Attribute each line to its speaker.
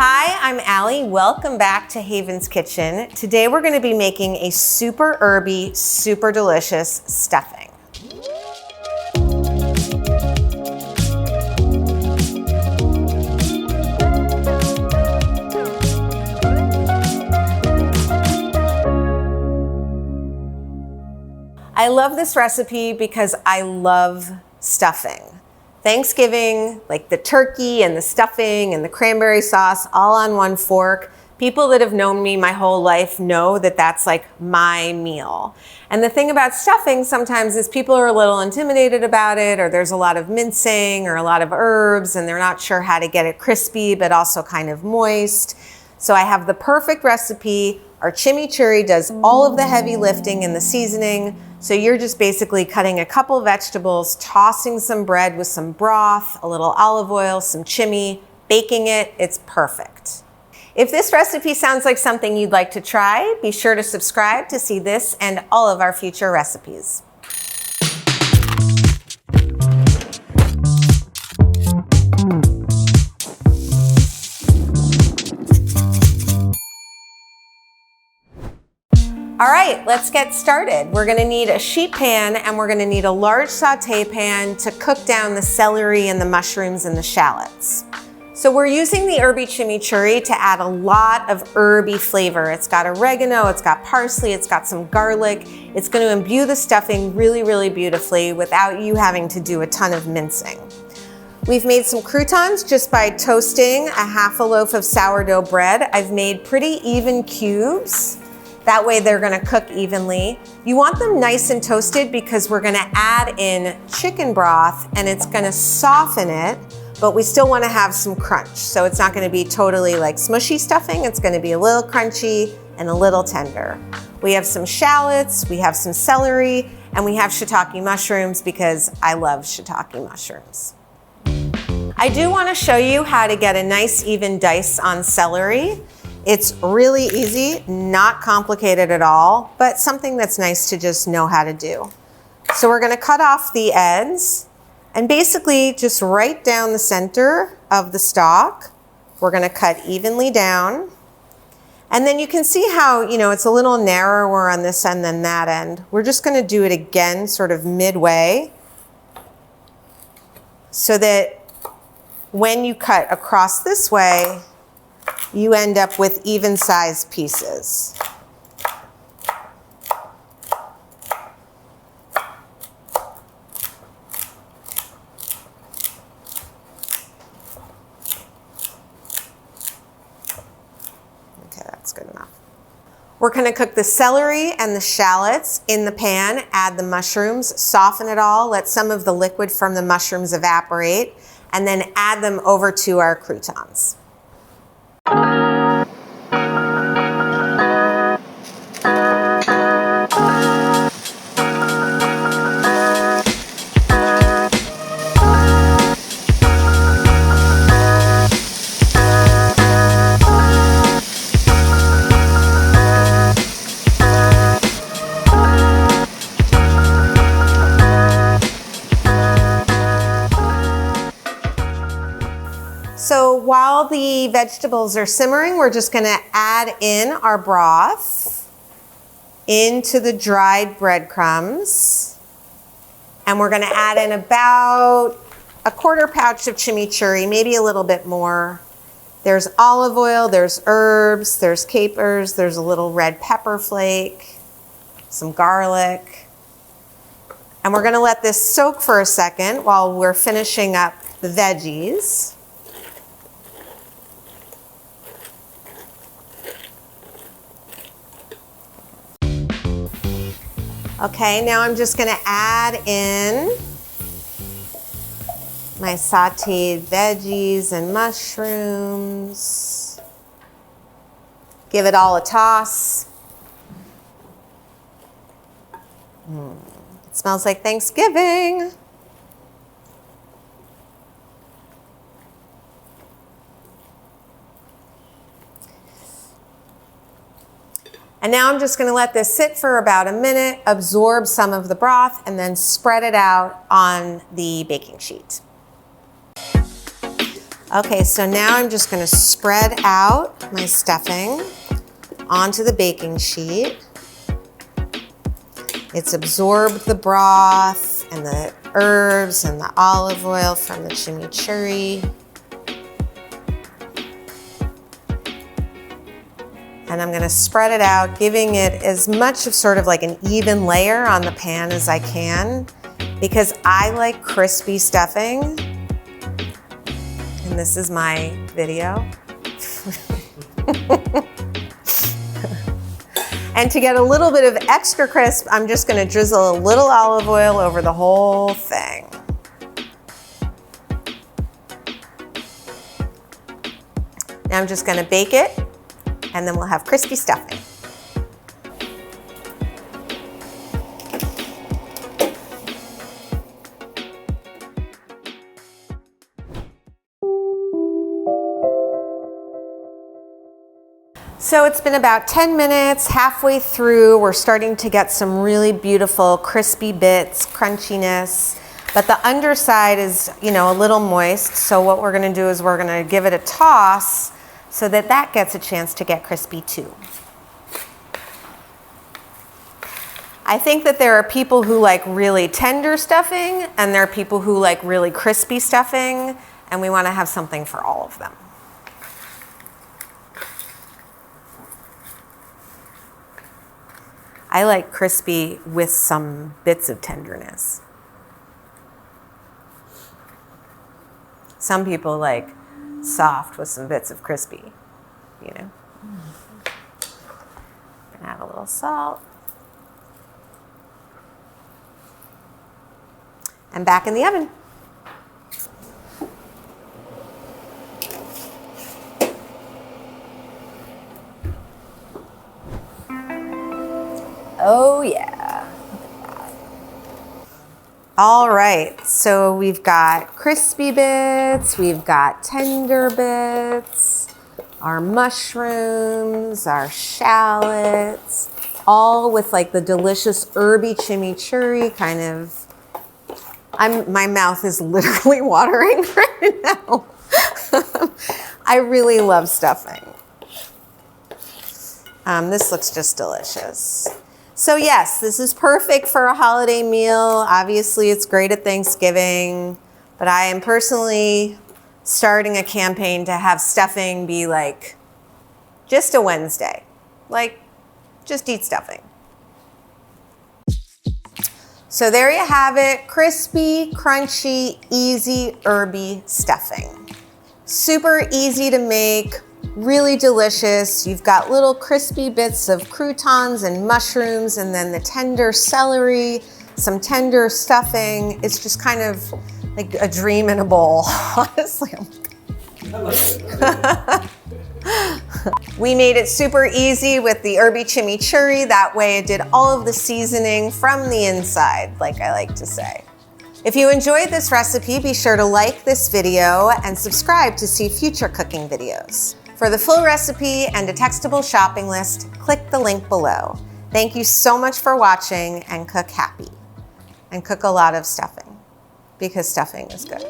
Speaker 1: Hi, I'm Allie. Welcome back to Haven's Kitchen. Today we're going to be making a super herby, super delicious stuffing. I love this recipe because I love stuffing. Thanksgiving, like the turkey and the stuffing and the cranberry sauce all on one fork. People that have known me my whole life know that that's like my meal. And the thing about stuffing sometimes is people are a little intimidated about it, or there's a lot of mincing or a lot of herbs and they're not sure how to get it crispy but also kind of moist. So I have the perfect recipe. Our chimichurri does all of the heavy lifting and the seasoning. So you're just basically cutting a couple vegetables, tossing some bread with some broth, a little olive oil, some chimi, baking it. It's perfect. If this recipe sounds like something you'd like to try, be sure to subscribe to see this and all of our future recipes. All right, let's get started. We're gonna need a sheet pan and we're gonna need a large saute pan to cook down the celery and the mushrooms and the shallots. So we're using the herby chimichurri to add a lot of herby flavor. It's got oregano, it's got parsley, it's got some garlic. It's gonna imbue the stuffing really, really beautifully without you having to do a ton of mincing. We've made some croutons just by toasting a half a loaf of sourdough bread. I've made pretty even cubes. That way they're gonna cook evenly. You want them nice and toasted because we're gonna add in chicken broth and it's gonna soften it, but we still wanna have some crunch. So it's not gonna be totally like smushy stuffing, it's gonna be a little crunchy and a little tender. We have some shallots, we have some celery, and we have shiitake mushrooms because I love shiitake mushrooms. I do wanna show you how to get a nice even dice on celery. It's really easy, not complicated at all, but something that's nice to just know how to do. So we're gonna cut off the ends and basically just right down the center of the stalk, we're gonna cut evenly down. And then you can see how, it's a little narrower on this end than that end. We're just gonna do it again, sort of midway, so that when you cut across this way, you end up with even sized pieces. Okay, that's good enough. We're gonna cook the celery and the shallots in the pan, add the mushrooms, soften it all, let some of the liquid from the mushrooms evaporate, and then add them over to our croutons. So while the vegetables are simmering, we're just gonna add in our broth into the dried breadcrumbs. And we're gonna add in about a quarter pouch of chimichurri, maybe a little bit more. There's olive oil, there's herbs, there's capers, there's a little red pepper flake, some garlic. And we're gonna let this soak for a second while we're finishing up the veggies. Okay, now I'm just gonna add in my sauteed veggies and mushrooms. Give it all a toss. It smells like Thanksgiving. And now I'm just gonna let this sit for about a minute, absorb some of the broth, and then spread it out on the baking sheet. Okay, so now I'm just gonna spread out my stuffing onto the baking sheet. It's absorbed the broth and the herbs and the olive oil from the chimichurri. And I'm gonna spread it out, giving it as much of sort of like an even layer on the pan as I can, because I like crispy stuffing. And this is my video. And to get a little bit of extra crisp, I'm just gonna drizzle a little olive oil over the whole thing. Now I'm just gonna bake it, and then we'll have crispy stuffing. So it's been about 10 minutes, halfway through. We're starting to get some really beautiful crispy bits, crunchiness, but the underside is, you know, a little moist. So what we're gonna do is we're gonna give it a toss so that that gets a chance to get crispy too. I think that there are people who like really tender stuffing and there are people who like really crispy stuffing, and we wanna have something for all of them. I like crispy with some bits of tenderness. Some people like soft with some bits of crispy, you know. Add a little salt. And back in the oven. Oh yeah. All right, so we've got crispy bits, we've got tender bits, our mushrooms, our shallots, all with like the delicious herby chimichurri kind of. My mouth is literally watering right now. I really love stuffing. This looks just delicious. So yes, this is perfect for a holiday meal. Obviously, it's great at Thanksgiving, but I am personally starting a campaign to have stuffing be like just a Wednesday. Like, just eat stuffing. So there you have it, crispy, crunchy, easy, herby stuffing. Super easy to make. Really delicious. You've got little crispy bits of croutons and mushrooms, and then the tender celery, some tender stuffing. It's just kind of like a dream in a bowl, honestly. We made it super easy with the herby chimichurri. That way it did all of the seasoning from the inside, like I like to say. If you enjoyed this recipe, be sure to like this video and subscribe to see future cooking videos. For the full recipe and a textable shopping list, click the link below. Thank you so much for watching, and cook happy. And cook a lot of stuffing, because stuffing is good.